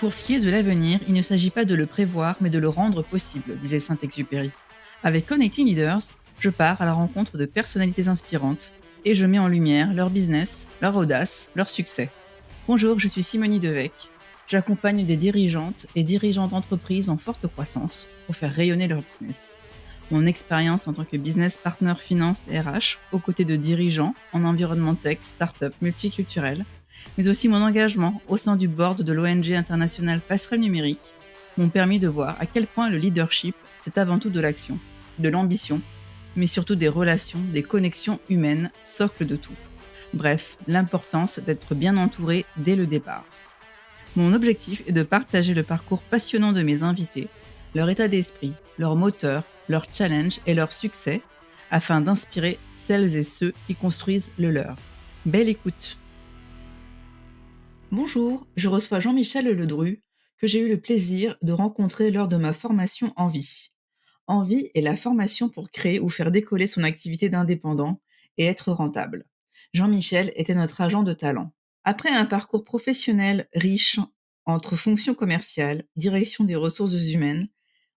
Pour ce qui est de l'avenir, il ne s'agit pas de le prévoir, mais de le rendre possible, disait Saint-Exupéry. Avec Connecting Leaders, je pars à la rencontre de personnalités inspirantes et je mets en lumière leur business, leur audace, leur succès. Bonjour, je suis Simonie Devec. J'accompagne des dirigeantes et dirigeants d'entreprises en forte croissance pour faire rayonner leur business. Mon expérience en tant que business partner finance et RH, aux côtés de dirigeants en environnement tech, start-up, multiculturel, mais aussi mon engagement au sein du board de l'ONG internationale Passerelle Numérique, m'ont permis de voir à quel point le leadership, c'est avant tout de l'action, de l'ambition, mais surtout des relations, des connexions humaines, socle de tout. Bref, l'importance d'être bien entouré dès le départ. Mon objectif est de partager le parcours passionnant de mes invités, leur état d'esprit, leur moteur, leur challenge et leur succès, afin d'inspirer celles et ceux qui construisent le leur. Belle écoute! Bonjour, je reçois Jean-Michel Ledru, que j'ai eu le plaisir de rencontrer lors de ma formation Envie. Envie est la formation pour créer ou faire décoller son activité d'indépendant et être rentable. Jean-Michel était notre agent de talent. Après un parcours professionnel riche entre fonctions commerciales, direction des ressources humaines,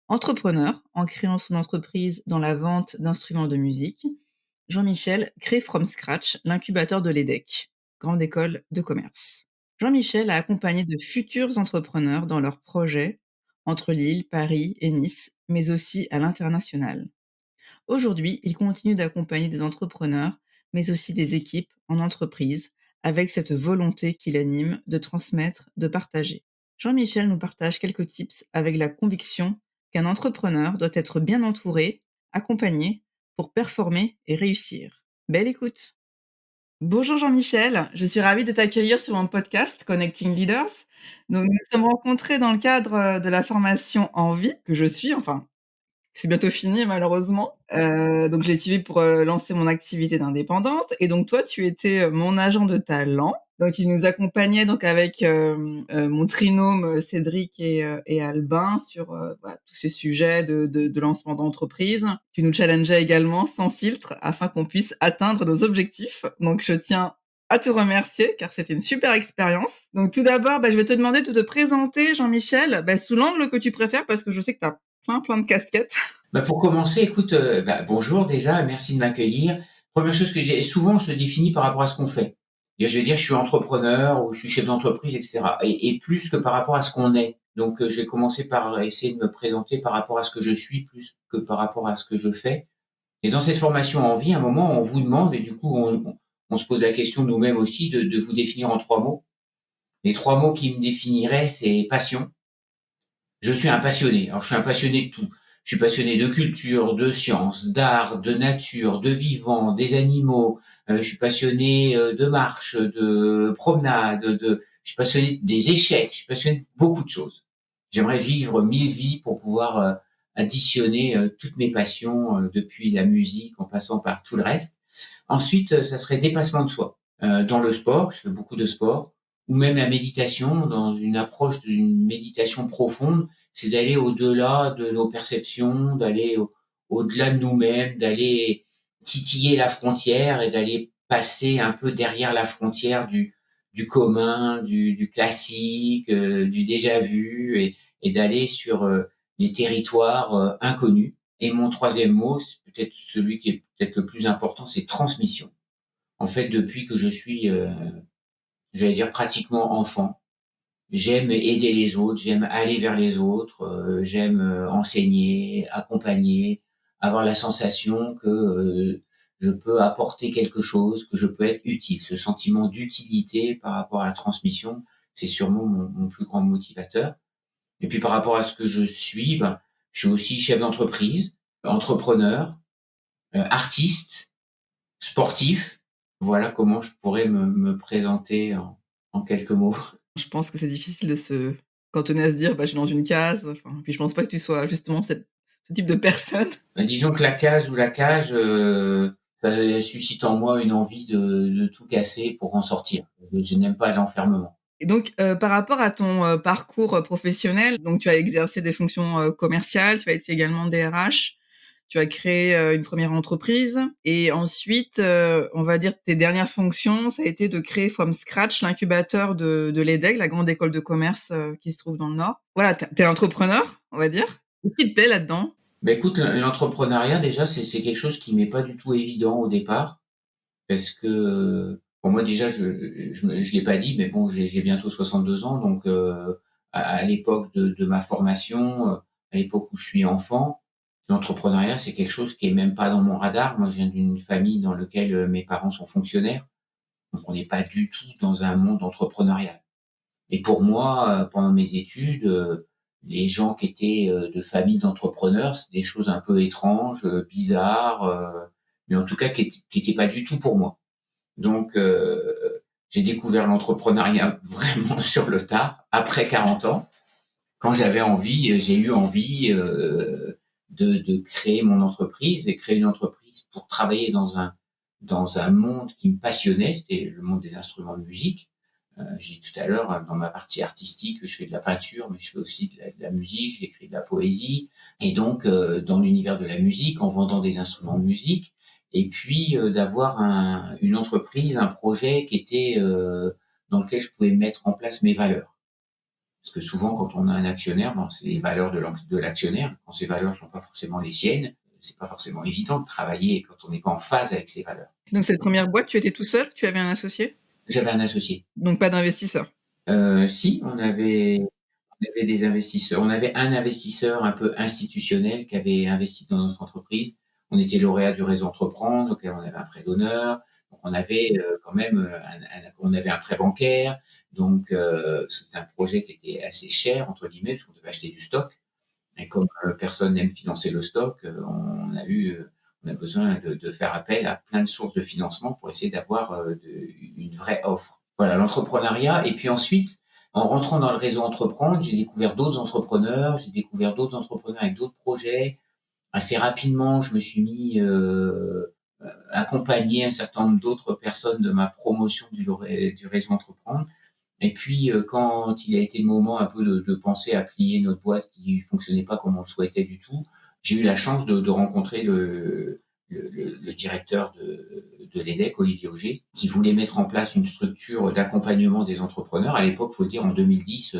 entrepreneur en créant son entreprise dans la vente d'instruments de musique, Jean-Michel crée From Scratch l'incubateur de l'EDEC, grande école de commerce. Jean-Michel a accompagné de futurs entrepreneurs dans leurs projets entre Lille, Paris et Nice, mais aussi à l'international. Aujourd'hui, il continue d'accompagner des entrepreneurs, mais aussi des équipes en entreprise, avec cette volonté qui l'anime de transmettre, de partager. Jean-Michel nous partage quelques tips avec la conviction qu'un entrepreneur doit être bien entouré, accompagné, pour performer et réussir. Belle écoute! Bonjour Jean-Michel, je suis ravie de t'accueillir sur mon podcast Connecting Leaders. Donc, nous nous sommes rencontrés dans le cadre de la formation Envie, que je suis, enfin, c'est bientôt fini malheureusement. Donc j'ai suivi pour, lancer mon activité d'indépendante et donc toi tu étais, mon agent de talent. Donc il nous accompagnait donc avec, mon trinôme, Cédric et Albin sur, voilà tous ces sujets de lancement d'entreprise. Tu nous challengeais également sans filtre afin qu'on puisse atteindre nos objectifs. Donc je tiens à te remercier car c'était une super expérience. Donc tout d'abord, je vais te demander de te présenter Jean-Michel, sous l'angle que tu préfères parce que je sais que tu as plein de casquettes. Pour commencer, écoute, bonjour déjà, merci de m'accueillir. Première chose que je dis, souvent on se définit par rapport à ce qu'on fait. Je vais dire, je suis entrepreneur ou je suis chef d'entreprise, etc. Et plus que par rapport à ce qu'on est. Donc, je vais commencer par essayer de me présenter par rapport à ce que je suis, plus que par rapport à ce que je fais. Et dans cette formation en vie, à un moment, on vous demande, et du coup, on se pose la question nous-mêmes aussi, de vous définir en 3 mots. Les 3 mots qui me définiraient, c'est passion. Je suis un passionné. Alors, je suis un passionné de tout. Je suis passionné de culture, de sciences, d'art, de nature, de vivant, des animaux. Je suis passionné de marche, de promenade, je suis passionné des échecs. Je suis passionné de beaucoup de choses. J'aimerais vivre 1000 vies pour pouvoir additionner toutes mes passions, depuis la musique en passant par tout le reste. Ensuite, ça serait dépassement de soi. Dans le sport, je fais beaucoup de sport, ou même la méditation, dans une approche d'une méditation profonde, c'est d'aller au-delà de nos perceptions, d'aller au-delà de nous-mêmes, d'aller titiller la frontière et d'aller passer un peu derrière la frontière du commun, du classique, du déjà vu, et d'aller sur des territoires inconnus. Et mon troisième mot, c'est peut-être celui qui est peut-être le plus important, c'est transmission. En fait, depuis que je suis, j'allais dire pratiquement enfant, j'aime aider les autres, j'aime aller vers les autres, j'aime enseigner, accompagner, avoir la sensation que je peux apporter quelque chose, que je peux être utile. Ce sentiment d'utilité par rapport à la transmission, c'est sûrement mon plus grand motivateur. Et puis par rapport à ce que je suis, je suis aussi chef d'entreprise, entrepreneur, artiste, sportif. Voilà comment je pourrais me présenter en quelques mots. Je pense que c'est difficile de se cantonner à se dire: «Je suis dans une case», enfin, puis je pense pas que tu sois justement ce type de personne. Disons que la case ou la cage, ça suscite en moi une envie de tout casser pour en sortir. Je n'aime pas l'enfermement. Et donc, par rapport à ton, parcours, professionnel, donc tu as exercé des fonctions, commerciales, tu as été également DRH. tu as créé, une première entreprise et ensuite, on va dire tes dernières fonctions, ça a été de créer from scratch l'incubateur de l'EDEC, la grande école de commerce, qui se trouve dans le Nord. Voilà, tu es l'entrepreneur, on va dire. Qu'est-ce qui te plaît là-dedans? Bah, écoute, l'entrepreneuriat déjà, c'est quelque chose qui m'est pas du tout évident au départ parce que, bon, moi déjà je l'ai pas dit, mais bon, j'ai bientôt 62 ans donc à l'époque de ma formation, à l'époque où je suis enfant, l'entrepreneuriat, c'est quelque chose qui est même pas dans mon radar. Moi, je viens d'une famille dans lequel, mes parents sont fonctionnaires, donc on n'est pas du tout dans un monde entrepreneurial. Et pour moi, pendant mes études, les gens qui étaient, de familles d'entrepreneurs, c'est des choses un peu étranges, bizarres, mais en tout cas qui étaient pas du tout pour moi. Donc j'ai découvert l'entrepreneuriat vraiment sur le tard, après 40 ans, quand j'ai eu envie, de créer mon entreprise et créer une entreprise pour travailler dans un monde qui me passionnait, c'était le monde des instruments de musique. J'ai dit tout à l'heure, dans ma partie artistique, je fais de la peinture, mais je fais aussi de la musique, j'écris de la poésie. Et donc, dans l'univers de la musique, en vendant des instruments de musique, et puis d'avoir une entreprise, un projet qui était dans lequel je pouvais mettre en place mes valeurs. Parce que souvent, quand on a un actionnaire, bon, c'est les valeurs de l'actionnaire. Quand ces valeurs ne sont pas forcément les siennes, c'est pas forcément évident de travailler quand on n'est pas en phase avec ses valeurs. Donc cette première boîte, tu étais tout seul? Tu avais un associé? J'avais un associé. Donc pas d'investisseur? Si, on avait des investisseurs. On avait un investisseur un peu institutionnel qui avait investi dans notre entreprise. On était lauréat du réseau Entreprendre, auquel on avait un prêt d'honneur. Donc on avait quand même on avait un prêt bancaire. Donc c'était un projet qui était assez cher entre guillemets parce qu'on devait acheter du stock. Et comme personne n'aime financer le stock, on a besoin de faire appel à plein de sources de financement pour essayer d'avoir une vraie offre. Voilà, l'entrepreneuriat. Et puis ensuite, en rentrant dans le réseau Entreprendre, j'ai découvert d'autres entrepreneurs, j'ai découvert d'autres entrepreneurs avec d'autres projets. Assez rapidement, je me suis mis accompagner un certain nombre d'autres personnes de ma promotion du réseau Entreprendre. Et puis, quand il a été le moment un peu de penser à plier notre boîte qui fonctionnait pas comme on le souhaitait du tout, j'ai eu la chance de rencontrer le directeur de l'EDEC, Olivier Auger, qui voulait mettre en place une structure d'accompagnement des entrepreneurs. À l'époque, faut le dire, en 2010,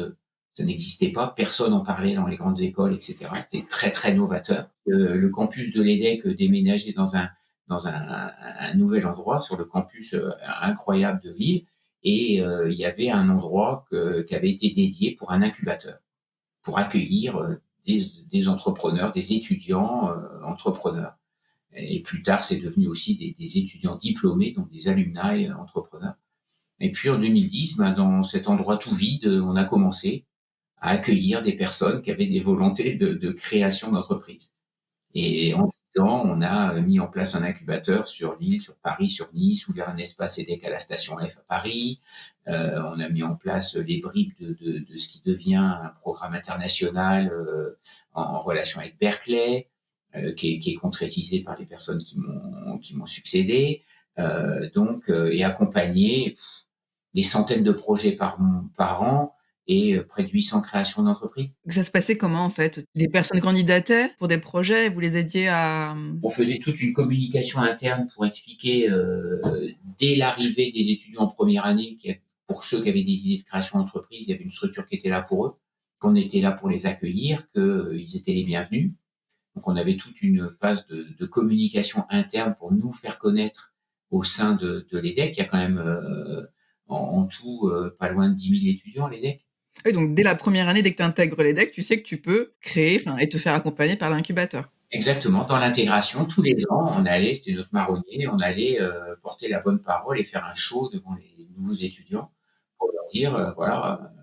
ça n'existait pas, personne en parlait dans les grandes écoles, etc. C'était très, très novateur. Le campus de l'EDEC déménageait dans un nouvel endroit sur le campus incroyable de Lille. Et il y avait un endroit qui avait été dédié pour un incubateur, pour accueillir des entrepreneurs, des étudiants entrepreneurs. Et plus tard, c'est devenu aussi des étudiants diplômés, donc des alumni entrepreneurs. Et puis en 2010, ben, dans cet endroit tout vide, on a commencé à accueillir des personnes qui avaient des volontés de création d'entreprise. Et en 10 ans, on a mis en place un incubateur sur Lille, sur Paris, sur Nice, ouvert un espace EDEC à la station F à Paris. On a mis en place les bribes de ce qui devient un programme international en relation avec Berkeley, qui est concrétisé par les personnes qui m'ont succédé. Et accompagné des centaines de projets par an et près de 800 créations d'entreprises. Ça se passait comment en fait? Les personnes candidataient pour des projets, vous les aidiez à, On faisait toute une communication interne pour expliquer, dès l'arrivée des étudiants en première année, pour ceux qui avaient des idées de création d'entreprise, il y avait une structure qui était là pour eux, qu'on était là pour les accueillir, qu'ils étaient les bienvenus. Donc on avait toute une phase de communication interne pour nous faire connaître au sein de l'EDEC. Il y a quand même en tout pas loin de 10 000 étudiants à l'EDEC. oui, donc dès la première année, dès que tu intègres l'EDEC, tu sais que tu peux créer, enfin et te faire accompagner par l'incubateur? Exactement, dans l'intégration, tous les ans, on allait, c'était notre marronnier, on allait porter la bonne parole et faire un show devant les nouveaux étudiants pour leur dire, voilà,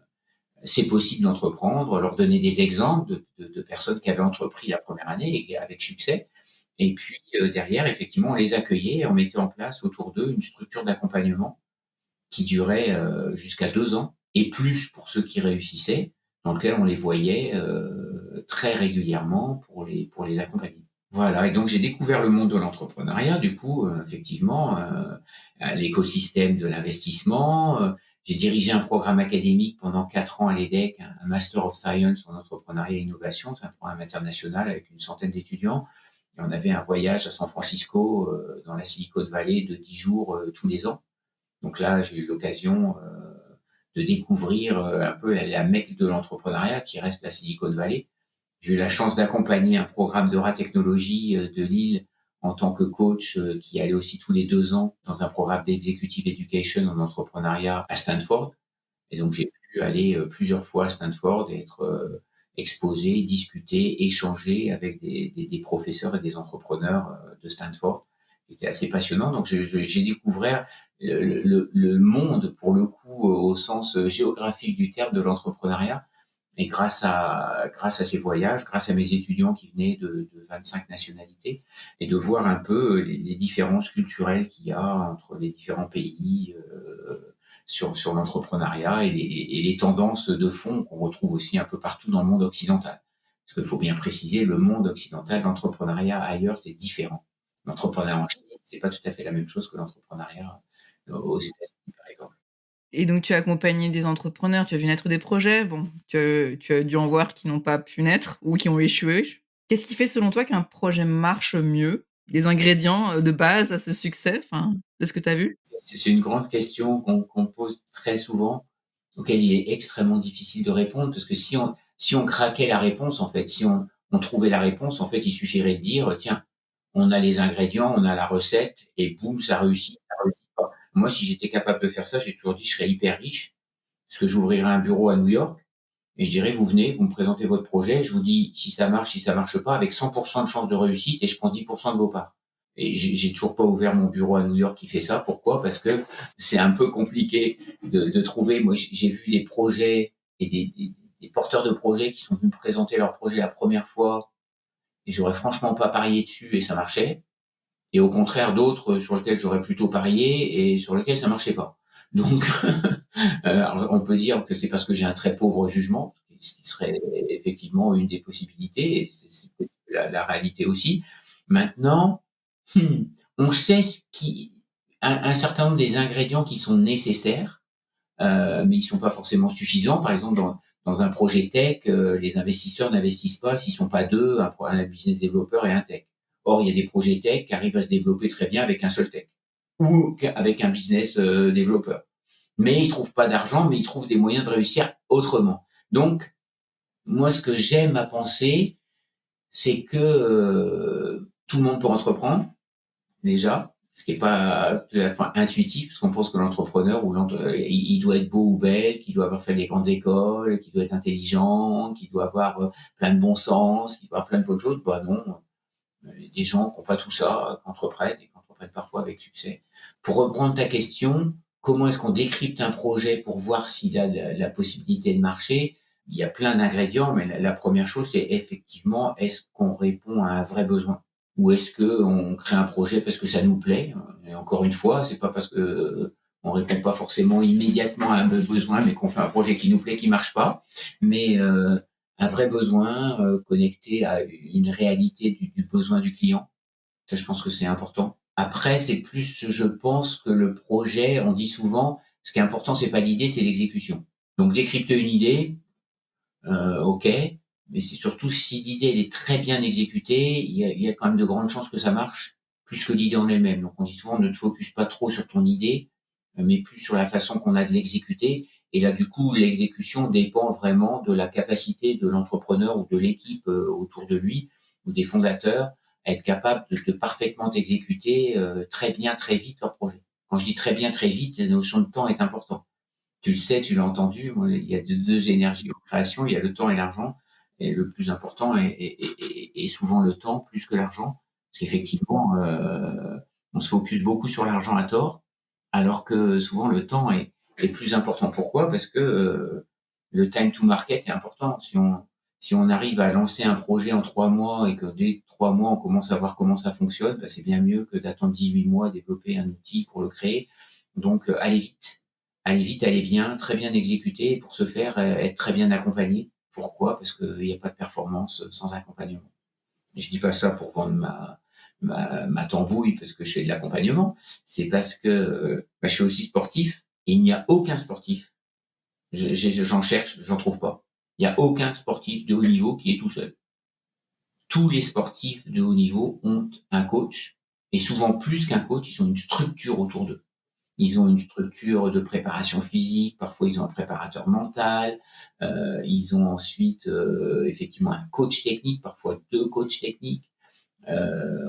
c'est possible d'entreprendre, leur donner des exemples de personnes qui avaient entrepris la première année et avec succès. Et puis derrière, effectivement, on les accueillait et on mettait en place autour d'eux une structure d'accompagnement qui durait jusqu'à 2 ans et plus pour ceux qui réussissaient, dans lequel on les voyait très régulièrement pour les accompagner. Voilà, et donc j'ai découvert le monde de l'entrepreneuriat, du coup, effectivement, l'écosystème de l'investissement. J'ai dirigé un programme académique pendant 4 ans à l'EDEC, un Master of Science en entrepreneuriat et innovation. C'est un programme international avec une centaine d'étudiants. Et on avait un voyage à San Francisco, dans la Silicon Valley de 10 jours tous les ans. Donc là, j'ai eu l'occasion de découvrir un peu la mecque de l'entrepreneuriat qui reste la Silicon Valley. J'ai eu la chance d'accompagner un programme d'Eura-Technologie de Lille en tant que coach qui allait aussi tous les 2 ans dans un programme d'Executive Education en entrepreneuriat à Stanford. Et donc, j'ai pu aller plusieurs fois à Stanford et être exposé, discuter, échanger avec des professeurs et des entrepreneurs de Stanford. C'était assez passionnant. Donc, j'ai découvert le monde, pour le coup, au sens géographique du terme de l'entrepreneuriat. Et grâce à ces voyages, grâce à mes étudiants qui venaient de 25 nationalités, et de voir un peu les différences culturelles qu'il y a entre les différents pays sur l'entrepreneuriat et les tendances de fond qu'on retrouve aussi un peu partout dans le monde occidental. Parce qu'il faut bien préciser, le monde occidental, l'entrepreneuriat ailleurs, c'est différent. L'entrepreneuriat en Chine, c'est pas tout à fait la même chose que l'entrepreneuriat aux États-Unis, par exemple. Et donc tu as accompagné des entrepreneurs, tu as vu naître des projets, bon, tu as dû en voir qui n'ont pas pu naître ou qui ont échoué. Qu'est-ce qui fait selon toi qu'un projet marche mieux? Les ingrédients, de base à ce succès, enfin, de ce que tu as vu? C'est une grande question qu'on pose très souvent, auquel il est extrêmement difficile de répondre, parce que si on craquait la réponse, en fait, si on trouvait la réponse, en fait, il suffirait de dire, tiens, on a les ingrédients, on a la recette, et boum, ça réussit, ça réussit pas. Moi, si j'étais capable de faire ça, j'ai toujours dit, je serais hyper riche, parce que j'ouvrirais un bureau à New York, et je dirais, vous venez, vous me présentez votre projet, je vous dis si ça marche pas, avec 100% de chance de réussite, et je prends 10% de vos parts. Et j'ai toujours pas ouvert mon bureau à New York qui fait ça. Pourquoi? Parce que c'est un peu compliqué de trouver. Moi, j'ai vu des projets et des porteurs de projets qui sont venus me présenter leur projet la première fois, et j'aurais franchement pas parié dessus et ça marchait. Et au contraire, d'autres sur lesquels j'aurais plutôt parié et sur lesquels ça marchait pas. Donc, alors, on peut dire que c'est parce que j'ai un très pauvre jugement, ce qui serait effectivement une des possibilités, et c'est la réalité aussi. Maintenant, on sait un certain nombre des ingrédients qui sont nécessaires, mais ils sont pas forcément suffisants. Par exemple, dans un projet tech, les investisseurs n'investissent pas s'ils sont pas deux, un business développeur et un tech. Or, il y a des projets tech qui arrivent à se développer très bien avec un seul tech ou avec un business développeur. Mais ils trouvent pas d'argent, mais ils trouvent des moyens de réussir autrement. Donc, moi, ce que j'aime à penser, c'est que tout le monde peut entreprendre déjà, ce qui est pas tout à la fois intuitif, parce qu'on pense que l'entrepreneur il doit être beau ou belle, qu'il doit avoir fait des grandes écoles, qu'il doit être intelligent, qu'il doit avoir plein de bon sens, qu'il doit avoir plein de bonnes choses. Bah non, des gens qui n'ont pas tout ça, qui entreprennent et qui entreprennent parfois avec succès. Pour reprendre ta question, comment est-ce qu'on décrypte un projet pour voir s'il a la possibilité de marcher? Il y a plein d'ingrédients, mais la première chose, c'est effectivement, est-ce qu'on répond à un vrai besoin? Ou est-ce que on crée un projet parce que ça nous plaît? Et encore une fois, c'est pas parce que on répond pas forcément immédiatement à un besoin, mais qu'on fait un projet qui nous plaît, qui marche pas. Mais un vrai besoin connecté à une réalité du besoin du client. Ça, je pense que c'est important. Après, c'est plus, je pense que le projet, on dit souvent, ce qui est important, c'est pas l'idée, c'est l'exécution. Donc décrypter une idée, ok, mais c'est surtout si l'idée elle est très bien exécutée, il y a quand même de grandes chances que ça marche, plus que l'idée en elle-même. Donc on dit souvent ne te focus pas trop sur ton idée, mais plus sur la façon qu'on a de l'exécuter. Et là, du coup, l'exécution dépend vraiment de la capacité de l'entrepreneur ou de l'équipe autour de lui ou des fondateurs à être capable de parfaitement exécuter très bien, très vite leur projet. Quand je dis très bien, très vite, la notion de temps est importante. Tu le sais, tu l'as entendu, moi, il y a deux énergies en création, il y a le temps et l'argent. Et le plus important est souvent le temps plus que l'argent. Parce qu'effectivement, on se focus beaucoup sur l'argent à tort, alors que souvent le temps est plus important. Pourquoi? Parce que le time to market est important. Si on arrive à lancer un projet en 3 mois et que dès 3 mois, on commence à voir comment ça fonctionne, bah, c'est bien mieux que d'attendre 18 mois à développer un outil pour le créer. Donc, allez vite. Allez vite, allez bien, très bien exécuté, et pour ce faire, être très bien accompagné. Pourquoi? Parce qu'il n'y a pas de performance sans accompagnement. Et je dis pas ça pour vendre ma tambouille parce que je fais de l'accompagnement. C'est parce que bah, je suis aussi sportif et il n'y a aucun sportif. J'en cherche, j'en trouve pas. Il n'y a aucun sportif de haut niveau qui est tout seul. tous les sportifs de haut niveau ont un coach et souvent plus qu'un coach, ils ont une structure autour d'eux. Ils ont une structure de préparation physique, parfois ils ont un préparateur mental, ils ont ensuite, effectivement un coach technique, parfois 2 coachs techniques.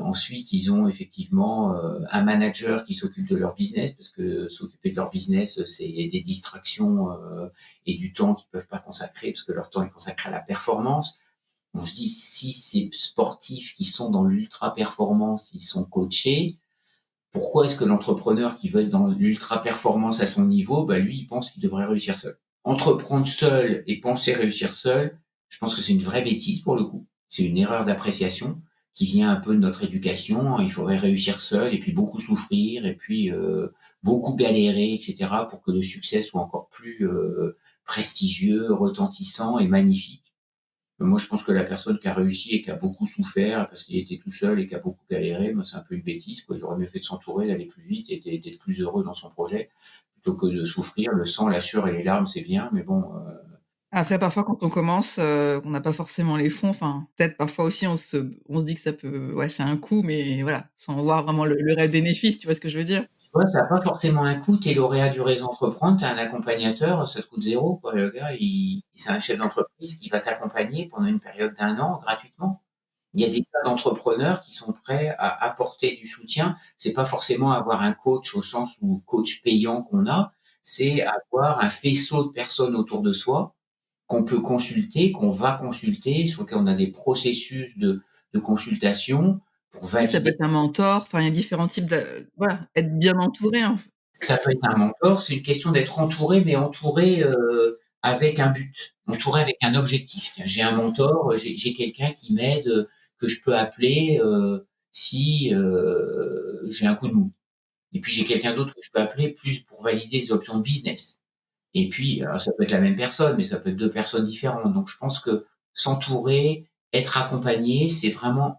Ensuite, ils ont effectivement un manager qui s'occupe de leur business, parce que s'occuper de leur business, c'est des distractions et du temps qu'ils peuvent pas consacrer, parce que leur temps est consacré à la performance. On se dit, si ces sportifs qui sont dans l'ultra performance, ils sont coachés, pourquoi est-ce que l'entrepreneur qui veut être dans l'ultra performance à son niveau, bah lui, il pense qu'il devrait réussir seul. Entreprendre seul et penser réussir seul, je pense que c'est une vraie bêtise pour le coup. C'est une erreur d'appréciation qui vient un peu de notre éducation. Il faudrait réussir seul et puis beaucoup souffrir et puis beaucoup galérer, etc. pour que le succès soit encore plus prestigieux, retentissant et magnifique. Moi, je pense que la personne qui a réussi et qui a beaucoup souffert parce qu'il était tout seul et qui a beaucoup galéré, moi, c'est un peu une bêtise, quoi. Il aurait mieux fait de s'entourer, d'aller plus vite et d'être plus heureux dans son projet plutôt que de souffrir. Le sang, la sueur et les larmes, c'est bien, mais bon, Après parfois quand on commence, qu'on n'a pas forcément les fonds, enfin, peut-être parfois aussi on se dit que ça peut ouais, c'est un coût, mais voilà, sans voir vraiment le réel bénéfice, tu vois ce que je veux dire? tu vois, ça a pas forcément un coût. Tu es lauréat du réseau entreprendre, tu as un accompagnateur, ça te coûte 0, quoi. Le gars, c'est un chef d'entreprise qui va t'accompagner pendant une période d'1 an gratuitement. Il y a des tas d'entrepreneurs qui sont prêts à apporter du soutien. C'est pas forcément avoir un coach au sens où coach payant qu'on a, c'est avoir un faisceau de personnes autour de soi qu'on peut consulter, qu'on va consulter, sur lesquels on a des processus de consultation pour Oui, ça peut valider. être un mentor, enfin, il y a différents types de voilà, être bien entouré, en f Ça peut être un mentor, c'est une question d'être entouré, mais entouré avec un but, entouré avec un objectif. Tiens, j'ai un mentor, j'ai quelqu'un qui m'aide, que je peux appeler si j'ai un coup de mou. Et puis j'ai quelqu'un d'autre que je peux appeler plus pour valider des options de business. Et puis, alors ça peut être la même personne, mais ça peut être 2 personnes différentes. Donc je pense que s'entourer, être accompagné, c'est vraiment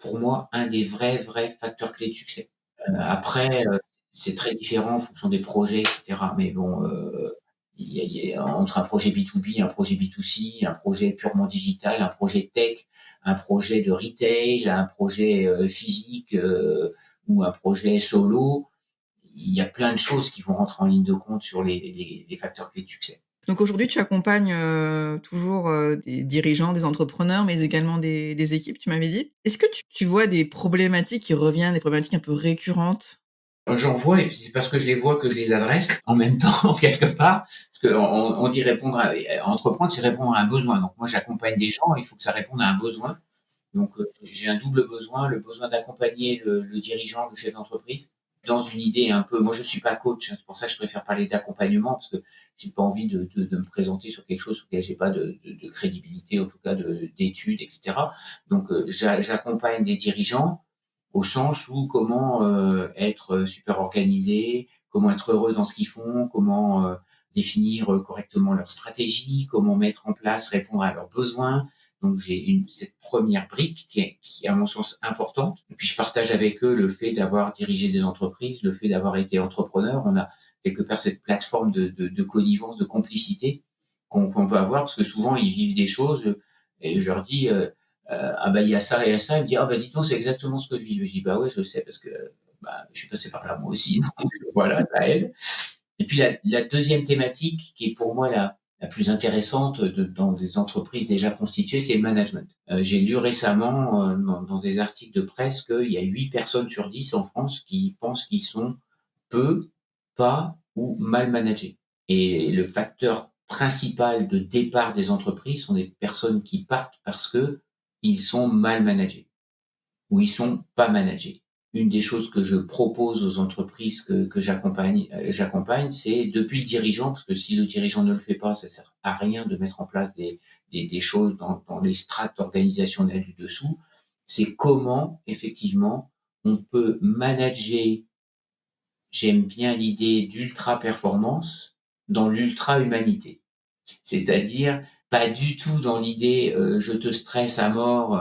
pour moi, un des vrais facteurs clés de succès. Après, c'est très différent en fonction des projets et cetera. Mais bon, il y a entre un projet B2B, un projet B2C, un projet purement digital, un projet tech, un projet de retail, un projet, physique, ou un projet solo, il y a plein de choses qui vont rentrer en ligne de compte sur les facteurs clés de succès. Donc aujourd'hui, tu accompagnes, toujours, des dirigeants, des entrepreneurs, mais également des équipes, tu m'avais dit. Est-ce que tu vois des problématiques qui reviennent, des problématiques un peu récurrentes? J'en vois et puis c'est parce que je les vois que je les adresse en même temps quelque part. Parce qu'on dit répondre entreprendre, c'est répondre à un besoin. Donc moi, j'accompagne des gens, il faut que ça réponde à un besoin. Donc j'ai un double besoin, le besoin d'accompagner le dirigeant, le chef d'entreprise dans une idée un peu moi je suis pas coach, hein, c'est pour ça que je préfère parler d'accompagnement parce que j'ai pas envie de me présenter sur quelque chose sur lequel j'ai pas de crédibilité, en tout cas d'études et cetera. Donc j'accompagne des dirigeants au sens où comment, être super organisé, comment être heureux dans ce qu'ils font, comment, définir, correctement leur stratégie, comment mettre en place, répondre à leurs besoins. Donc j'ai cette première brique qui est à mon sens importante et puis je partage avec eux le fait d'avoir dirigé des entreprises, le fait d'avoir été entrepreneur. On a quelque part cette plateforme de connivence, de complicité qu'on peut avoir parce que souvent ils vivent des choses, et je leur dis, ah bah, il y a ça et ça. Il me dit: «Ah bah, dites donc, c'est exactement ce que je vis». Je dis: «Bah ouais, je sais parce que, bah, je suis passé par là moi aussi». Donc voilà, ça aide. Et puis la 2e thématique qui est pour moi la plus intéressante dans des entreprises déjà constituées, c'est le management. J'ai lu récemment, dans des articles de presse qu'il y a 8 personnes sur 10 en France qui pensent qu'ils sont peu, pas ou mal managés. Et le facteur principal de départ des entreprises sont des personnes qui partent parce qu'ils sont mal managés ou ils sont pas managés. Une des choses que je propose aux entreprises que j'accompagne, c'est depuis le dirigeant, parce que si le dirigeant ne le fait pas, ça sert à rien de mettre en place des choses dans les strates organisationnelles du dessous. C'est comment, effectivement, on peut manager. J'aime bien l'idée d'ultra performance dans l'ultra humanité. C'est-à-dire pas du tout dans l'idée, je te stresse à mort,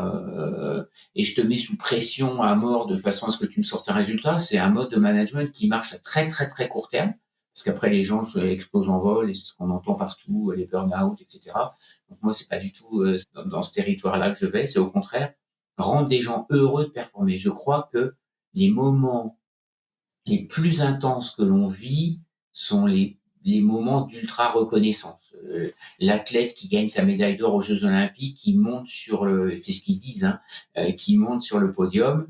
et je te mets sous pression à mort de façon à ce que tu me sortes un résultat. C'est un mode de management qui marche à très, très, très court terme, parce qu'après les gens explosent en vol et c'est ce qu'on entend partout, les burn-out et cetera. Donc moi, c'est pas du tout, dans ce territoire-là que je vais, c'est au contraire rendre des gens heureux de performer. Je crois que les moments les plus intenses que l'on vit sont les moments d'ultra reconnaissance. L'athlète qui gagne sa médaille d'or aux Jeux Olympiques, qui monte sur le, c'est ce qu'ils disent, hein, qui monte sur le podium,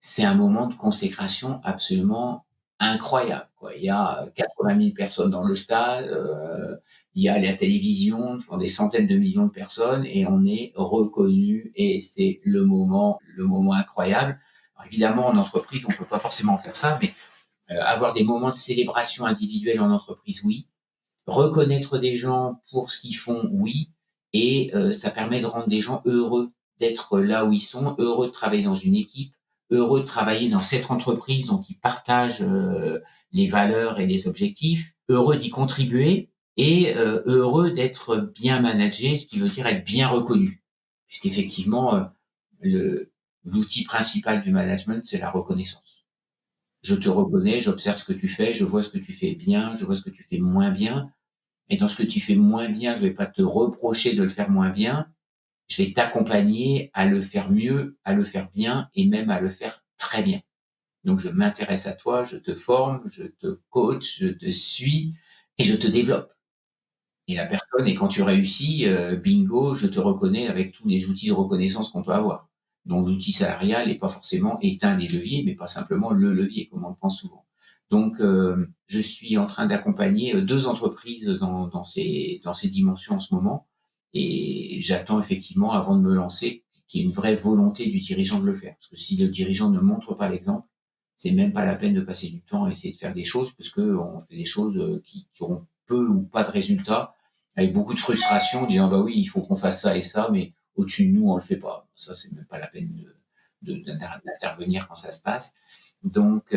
c'est un moment de consécration absolument incroyable, quoi. Il y a 80 000 personnes dans le stade, il y a la télévision, font des centaines de millions de personnes et on est reconnu et c'est le moment incroyable. Alors évidemment, en entreprise, on peut pas forcément faire ça, mais avoir des moments de célébration individuelle en entreprise, oui. Reconnaître des gens pour ce qu'ils font, oui. Et ça permet de rendre des gens heureux d'être là où ils sont, heureux de travailler dans une équipe, heureux de travailler dans cette entreprise dont ils partagent les valeurs et les objectifs, heureux d'y contribuer et heureux d'être bien managé, ce qui veut dire être bien reconnu. Puisqu'effectivement, le, l'outil principal du management, c'est la reconnaissance. Je te reconnais, j'observe ce que tu fais, je vois ce que tu fais bien, je vois ce que tu fais moins bien. Et dans ce que tu fais moins bien, je vais pas te reprocher de le faire moins bien. Je vais t'accompagner à le faire mieux, à le faire bien et même à le faire très bien. Donc, je m'intéresse à toi, je te forme, je te coach, je te suis et je te développe. Et la personne, et quand tu réussis, bingo, je te reconnais avec tous les outils de reconnaissance qu'on peut avoir. Donc l'outil salarial n'est pas forcément est un des leviers, mais pas simplement le levier, comme on le pense souvent. Donc, je suis en train d'accompagner 2 entreprises dans ces dimensions en ce moment et j'attends effectivement, avant de me lancer, qu'il y ait une vraie volonté du dirigeant de le faire. Parce que si le dirigeant ne montre pas l'exemple, c'est même pas la peine de passer du temps à essayer de faire des choses parce qu'on fait des choses, qui auront peu ou pas de résultats, avec beaucoup de frustration, en disant: «Bah oui, il faut qu'on fasse ça et ça, mais au-dessus de nous, on le fait pas». Ça, c'est même pas la peine d'intervenir quand ça se passe. Donc,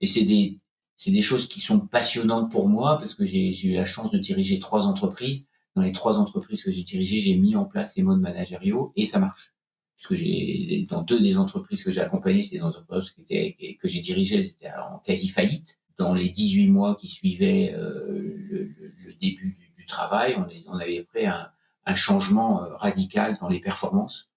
et c'est des choses qui sont passionnantes pour moi parce que j'ai eu la chance de diriger 3 entreprises. Dans les 3 entreprises que j'ai dirigées, j'ai mis en place les modes managériaux et ça marche. Puisque j'ai dans 2 des entreprises que j'ai accompagnées, c'était des entreprises que j'ai dirigées, elles étaient en quasi faillite. Dans les 18 mois qui suivaient, le début du travail, on avait fait un changement, radical dans les performances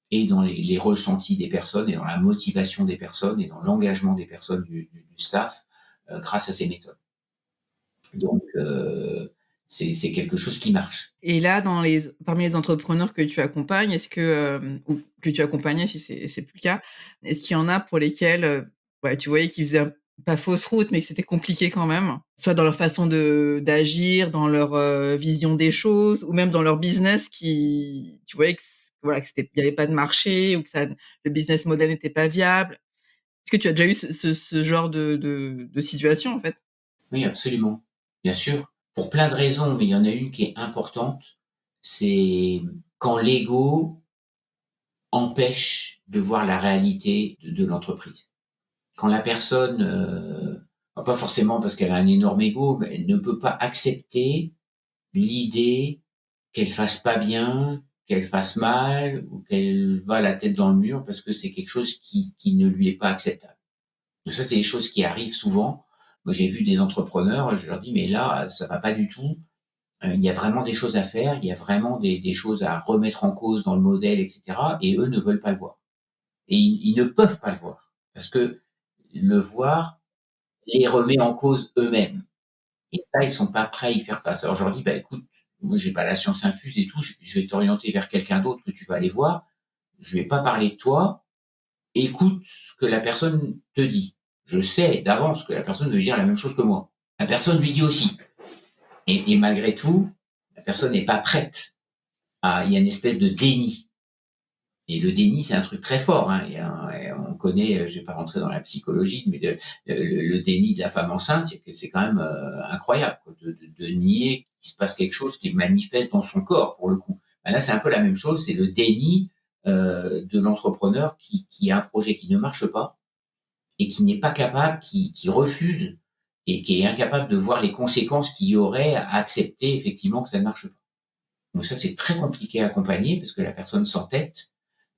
et dans les ressentis des personnes et dans la motivation des personnes et dans l'engagement des personnes du staff, grâce à ces méthodes. Donc, c'est quelque chose qui marche. Et là, parmi les entrepreneurs que tu accompagnes, est-ce que, ou que tu accompagnais si c'est plus le cas, est-ce qu'il y en a pour lesquels, ouais, tu voyais qu'ils faisaient pas fausse route, mais que c'était compliqué quand même? Soit dans leur façon d'agir, dans leur, vision des choses ou même dans leur business qui tu voyais que voilà, que il y avait pas de marché ou que le business model n'était pas viable? Est-ce que tu as déjà eu ce genre de situation, en fait? Oui, absolument. Bien sûr, pour plein de raisons, mais il y en a une qui est importante, c'est quand l'ego empêche de voir la réalité de l'entreprise. Quand la personne, pas forcément parce qu'elle a un énorme ego, mais elle ne peut pas accepter l'idée qu'elle fasse pas bien, qu'elle fasse mal ou qu'elle va la tête dans le mur parce que c'est quelque chose qui ne lui est pas acceptable. Donc ça, c'est des choses qui arrivent souvent. Moi, j'ai vu des entrepreneurs, je leur dis: «Mais là, ça va pas du tout, il y a vraiment des choses à faire, il y a vraiment des choses à remettre en cause dans le modèle et cetera» et eux ne veulent pas le voir et ils ne peuvent pas le voir parce que le voir les remet en cause eux-mêmes. Et ça, ils sont pas prêts à y faire face. Alors je leur dis: «Bah, écoute, moi j'ai pas la science infuse et tout, je vais t'orienter vers quelqu'un d'autre que tu vas aller voir. Je vais pas parler de toi, écoute ce que la personne te dit. Je sais d'avance que la personne veut dire la même chose que moi. La personne lui dit aussi et malgré tout, la personne n'est pas prête à il y a une espèce de déni. Et le déni, c'est un truc très fort, hein. Il y a on connaît, je vais pas rentrer dans la psychologie, mais le déni de la femme enceinte, c'est quand même, incroyable quoi, de nier qu'il se passe quelque chose qui est manifeste dans son corps, pour le coup. Bah, là, c'est un peu la même chose, c'est le déni, de l'entrepreneur qui a un projet qui ne marche pas et qui n'est pas capable, qui refuse et qui est incapable de voir les conséquences qu'il y aurait à accepter effectivement que ça ne marche pas. Donc ça, c'est très compliqué à accompagner parce que la personne s'entête,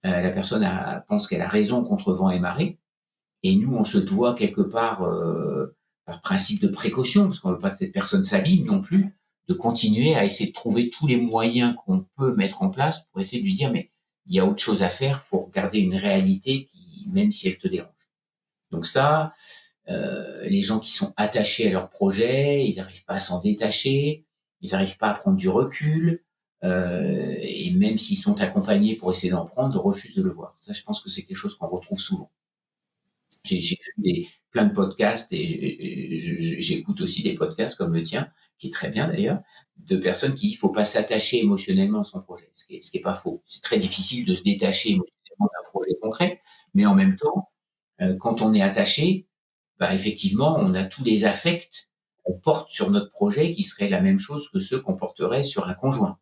la personne pense qu'elle a raison contre vent et marée. Et nous, on se doit quelque part, par principe de précaution, parce qu'on veut pas que cette personne s'abîme non plus, de continuer à essayer de trouver tous les moyens qu'on peut mettre en place pour essayer de lui dire: «Mais il y a autre chose à faire, faut regarder une réalité qui même si elle te dérange. Donc ça, les gens qui sont attachés à leur projet, ils n'arrivent pas à s'en détacher, ils n'arrivent pas à prendre du recul, et même s'ils sont accompagnés pour essayer d'en prendre, refusent de le voir. Ça, je pense que c'est quelque chose qu'on retrouve souvent. J'ai vu plein de podcasts et j'écoute aussi des podcasts comme le tien, qui est très bien d'ailleurs, de personnes qui disent qu'il ne faut pas s'attacher émotionnellement à son projet, ce qui est pas faux. C'est très difficile de se détacher émotionnellement d'un projet concret, mais en même temps, quand on est attaché, bah, effectivement, on a tous les affects qu'on porte sur notre projet qui seraient la même chose que ceux qu'on porterait sur un conjoint.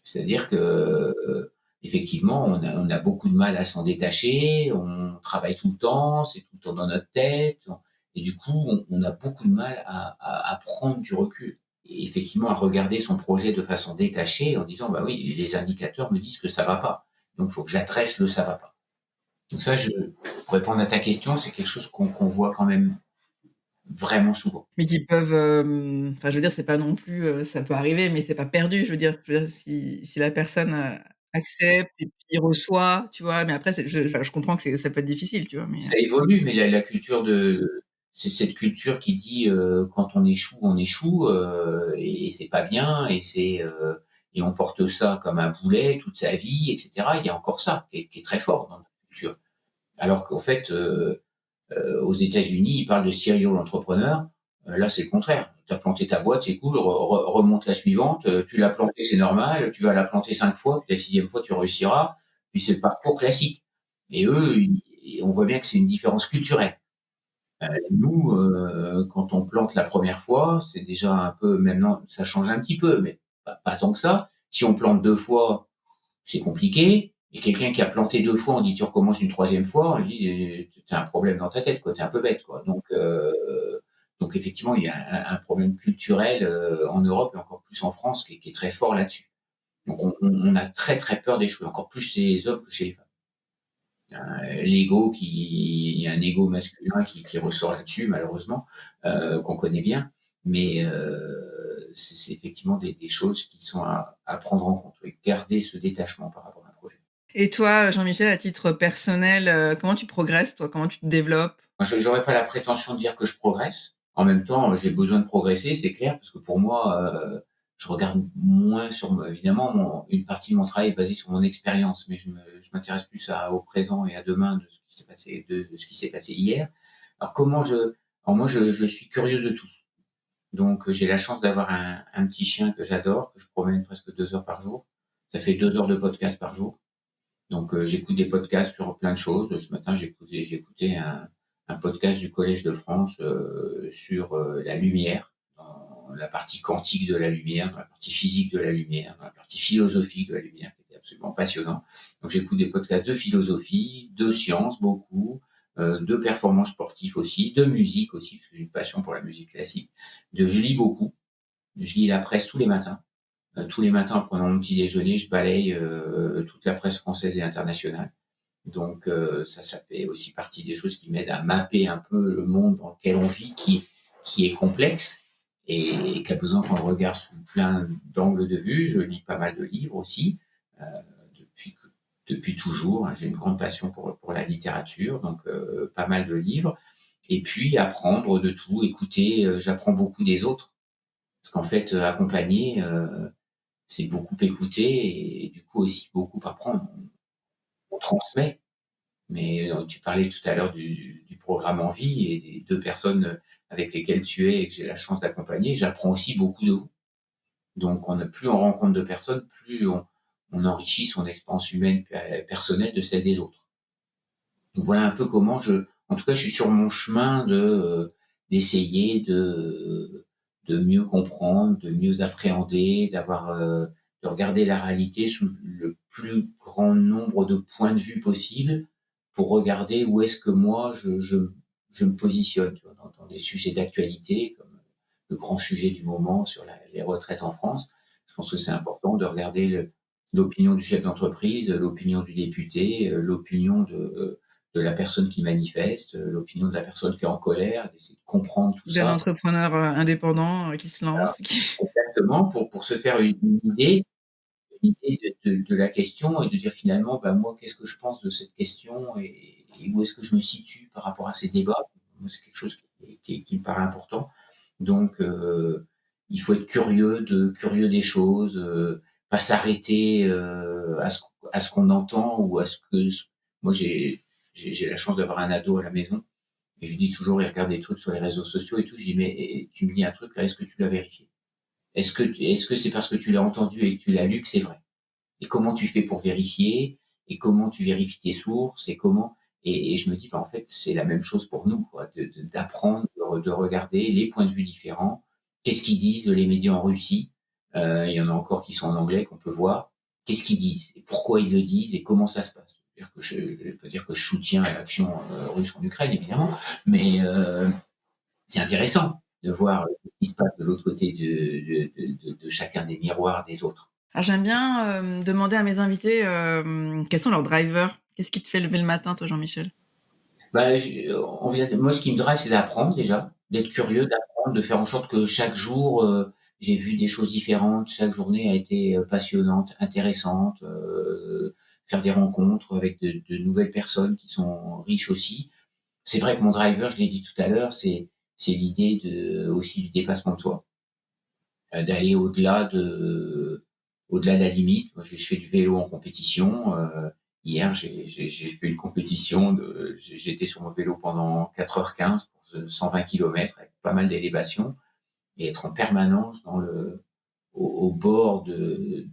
C'est-à-dire que, effectivement, on a beaucoup de mal à s'en détacher, on travaille tout le temps, c'est tout le temps dans notre tête et du coup, on a beaucoup de mal à prendre du recul et effectivement à regarder son projet de façon détachée en disant: «Bah, oui, les indicateurs me disent que ça va pas, donc il faut que j'adresse le ça va pas». Donc ça, pour répondre à ta question, c'est quelque chose qu'on voit quand même vraiment souvent. Mais qui peuvent, enfin, je veux dire, c'est pas non plus, ça peut arriver, mais c'est pas perdu. Je veux dire si la personne, accepte et puis reçoit, tu vois? Mais après enfin, je comprends que ça peut être difficile, tu vois? Mais, Ça évolue, mais la culture c'est cette culture qui dit, quand on échoue, et c'est pas bien et on porte ça comme un boulet toute sa vie et cetera. Il y a encore ça qui est très fort dans notre culture. Alors qu'en fait, aux États-Unis, ils parlent de serial entrepreneur. Là, c'est le contraire. Tu as planté ta boîte, c'est cool, remonte la suivante, tu l'as plantée, c'est normal, tu vas la planter 5 fois, puis la 6e fois, tu réussiras. Puis c'est le parcours classique. Et eux, on voit bien que c'est une différence culturelle. Nous, quand on plante la première fois, c'est déjà un peu maintenant, ça change un petit peu, mais pas tant que ça. Si on plante 2 fois, c'est compliqué et quelqu'un qui a planté 2 fois, on dit: «Tu recommences une troisième fois», on lui dit: «Tu as un problème dans ta tête, quoi, tu es un peu bête, quoi». Donc effectivement, il y a un problème culturel, en Europe et encore plus en France qui est très fort là-dessus. Donc on a très, très peur d'échouer, encore plus chez les hommes que chez les femmes. Il y a un ego masculin qui ressort là-dessus malheureusement, qu'on connaît bien, mais c'est effectivement des choses qui sont à prendre en compte, oui, garder ce détachement par rapport à un projet. et toi, Jean-Michel, à titre personnel, comment tu progresses, toi? Comment tu te développes? Moi, je n'aurais pas la prétention de dire que je progresse. En même temps, j'ai besoin de progresser, c'est clair, parce que pour moi, je regarde moins évidemment, une partie de mon travail est basée sur mon expérience, mais je m'intéresse plus au présent et à demain de ce qui s'est passé hier. Alors moi, je suis curieux de tout. Donc, j'ai la chance d'avoir un petit chien que j'adore, que je promène presque 2 heures par jour. Ça fait 2 heures de podcast par jour. Donc, j'écoute des podcasts sur plein de choses. Ce matin, j'ai écouté un podcast du Collège de France, sur, la lumière, dans la partie quantique de la lumière, dans la partie physique de la lumière, dans la partie philosophique de la lumière, qui était absolument passionnant. Donc j'écoute des podcasts de philosophie, de sciences beaucoup, de performance sportive aussi, de musique aussi, parce que j'ai une passion pour la musique classique. Je lis beaucoup. Je lis la presse tous les matins. Tous les matins, en prenant mon petit déjeuner, je balaye, toute la presse française et internationale. Donc ça fait aussi partie des choses qui m'aident à mapper un peu le monde dans lequel on vit, qui est complexe et qui a besoin qu'on le regarde sous plein d'angles de vue. Je lis pas mal de livres aussi, heu, depuis que depuis toujours, hein. J'ai une grande passion pour la littérature, donc pas mal de livres et puis apprendre de tout, écouter, j'apprends beaucoup des autres. Parce qu'en fait, accompagner, c'est beaucoup écouter et du coup aussi beaucoup apprendre. On transmet, mais tu parlais tout à l'heure du programme Envie et des 2 personnes, avec lesquelles tu es et que j'ai la chance d'accompagner. J'apprends aussi beaucoup de vous. Donc plus on rencontre de personnes, plus on enrichit son expérience humaine personnelle de celle des autres. Donc voilà un peu comment en tout cas, je suis sur mon chemin d'essayer de mieux comprendre, de mieux appréhender, de regarder la réalité sous le plus grand nombre de points de vue possible pour regarder où est-ce que moi je me positionne, tu vois, dans des sujets d'actualité comme le grand sujet du moment sur les retraites en France. Je pense que c'est important de regarder l'opinion du chef d'entreprise, l'opinion du député, l'opinion de la personne qui manifeste, l'opinion de la personne qui est en colère, d'essayer de comprendre tout D'un ça. entrepreneur, indépendant, qui se lance, qui Exactement, pour se faire une idée l'idée de la question et de dire finalement, bah, moi, qu'est-ce que je pense de cette question et où est-ce que je me situe par rapport à ces débats? Moi, c'est quelque chose qui me paraît important. Donc, il faut être curieux des choses, pas s'arrêter, à ce qu'on entend ou à ce que moi j'ai la chance d'avoir un ado à la maison et je lui dis toujours: «Il regarde des trucs sur les réseaux sociaux et tout». Je dis: «Mais tu me dis un truc là, est-ce que tu l'as vérifié? Est-ce que c'est parce que tu l'as entendu et que tu l'as lu que c'est vrai? Et comment tu fais pour vérifier? Et comment tu vérifies tes sources? Et comment?» Et je me dis: «Bah, en fait, c'est la même chose pour nous, quoi, d'apprendre, de regarder les points de vue différents. Qu'est-ce qu'ils disent les médias en Russie?» Il y en a encore qui sont en anglais qu'on peut voir. Qu'est-ce qu'ils disent? Et pourquoi ils le disent? Et comment ça se passe? Je peux dire que je soutiens l'action, russe en Ukraine, évidemment, mais c'est intéressant de voir, ce qui se passe de l'autre côté de chacun des miroirs des autres. Alors j'aime bien, demander à mes invités, quels sont leurs drivers? Qu'est-ce qui te fait lever le matin, toi, Jean-Michel? Bah, on vient de moi, ce qui me drive, c'est d'apprendre déjà, d'être curieux, d'apprendre, de faire en sorte que chaque jour, j'ai vu des choses différentes. Chaque journée a été, passionnante, intéressante, faire des rencontres avec de nouvelles personnes qui sont riches aussi. C'est vrai que mon driver, je l'ai dit tout à l'heure, c'est l'idée aussi du dépassement de soi, d'aller au-delà de la limite. Moi, je fais du vélo en compétition. Hier, j'ai fait une compétition j'étais sur mon vélo pendant 4h15 pour 120 kilomètres avec pas mal d'élévation et être en permanence au bord de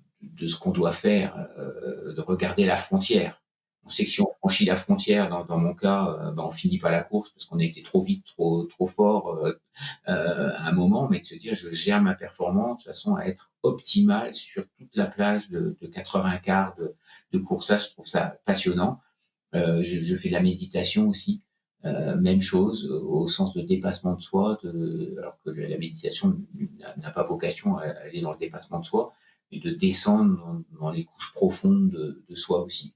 ce qu'on doit faire, de regarder la frontière. On sait que si on franchit la frontière, dans mon cas, bah, on finit pas la course parce qu'on a été trop vite, trop fort, à un moment, mais de se dire: «Je gère ma performance de façon à être optimale sur toute la plage de 80 quarts de course». Ça, je trouve ça passionnant. Je fais de la méditation aussi, même chose, au sens de dépassement de soi, alors que la méditation n'a pas vocation à aller dans le dépassement de soi, mais de descendre dans les couches profondes de soi aussi.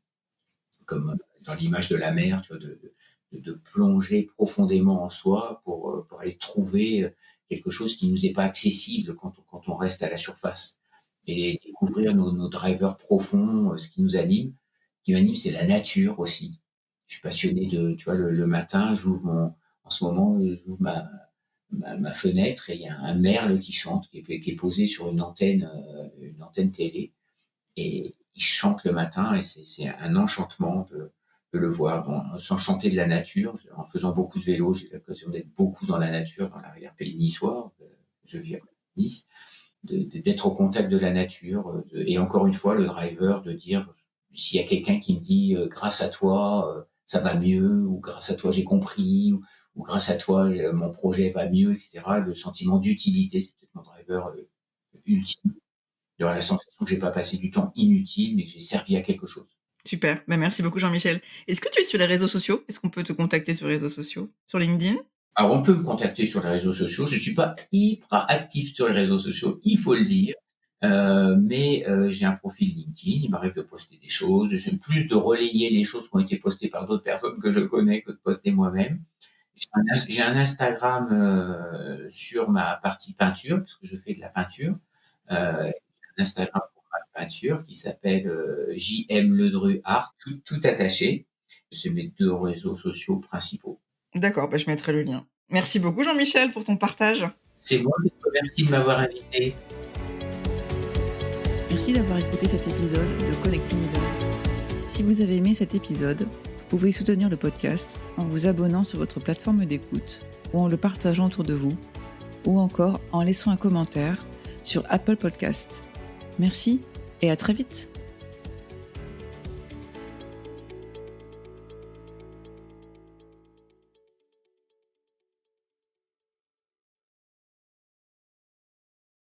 Comme, dans l'image de la mer, tu vois? De plonger profondément en soi pour aller trouver, quelque chose qui nous est pas accessible quand on reste à la surface et découvrir nos drivers profonds, ce qui nous anime. Ce qui m'anime, c'est la nature aussi. Je suis passionné tu vois, le matin, en ce moment, j'ouvre ma fenêtre et il y a un merle qui chante, qui est posé sur une antenne télé et il chante le matin et c'est un enchantement de le voir, s'enchanter de la nature. En faisant beaucoup de vélo, j'ai l'occasion d'être beaucoup dans la nature, dans l'arrière-pays niçois, je vis à côté de Nice, d'être au contact de la nature, et encore une fois, le driver de dire, s'il y a quelqu'un qui me dit, «Grâce à toi, ça va mieux» ou «Grâce à toi, j'ai compris» ou «Grâce à toi, mon projet va mieux» et cetera. Le sentiment d'utilité, c'est peut-être mon driver, ultime. D'avoir la sensation que j'ai pas passé du temps inutile, mais que j'ai servi à quelque chose. Super, bah, merci beaucoup Jean-Michel. Est-ce que tu es sur les réseaux sociaux? Est-ce qu'on peut te contacter sur les réseaux sociaux? Sur LinkedIn? Alors on peut me contacter sur les réseaux sociaux. Je suis pas hyper actif sur les réseaux sociaux, il faut le dire, mais j'ai un profil LinkedIn. Il m'arrive de poster des choses. J'aime plus de relayer les choses qui ont été postées par d'autres personnes que je connais que de poster moi-même. J'ai un Instagram, sur ma partie peinture, parce que je fais de la peinture. J'ai un Instagram pour ma peinture qui s'appelle, JM Ledru Art, tout attaché. C'est mes 2 réseaux sociaux principaux. D'accord, bah, je mettrai le lien. Merci beaucoup Jean-Michel pour ton partage. C'est moi qui te remercie de m'avoir invité. Merci d'avoir écouté cet épisode de Connecting Leaders. Si vous avez aimé cet épisode, vous pouvez soutenir le podcast en vous abonnant sur votre plateforme d'écoute ou en le partageant autour de vous ou encore en laissant un commentaire sur Apple Podcasts. Merci et à très vite.